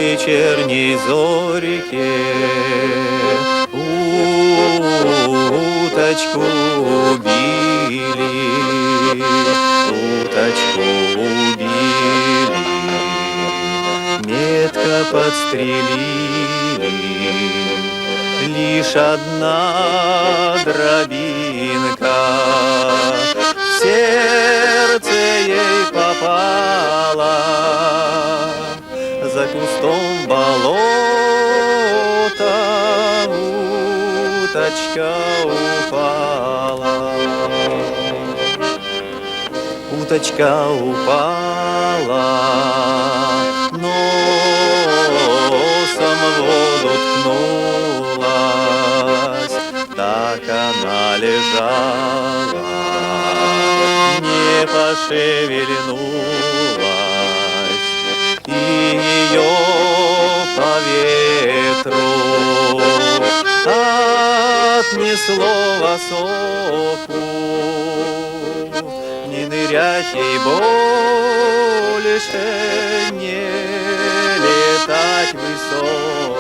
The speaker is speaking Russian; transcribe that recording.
вечерней зорьке уточку убили, уточку убили, метко подстрелили, лишь одна дробинка в сердце ей попала. За кустом болота уточка упала. Уточка упала, носом в воду ткнулась, так она лежала, не пошевельнулась, и ее по ветру отнесло в осоку. Не нырять ей больше, не летать высоко.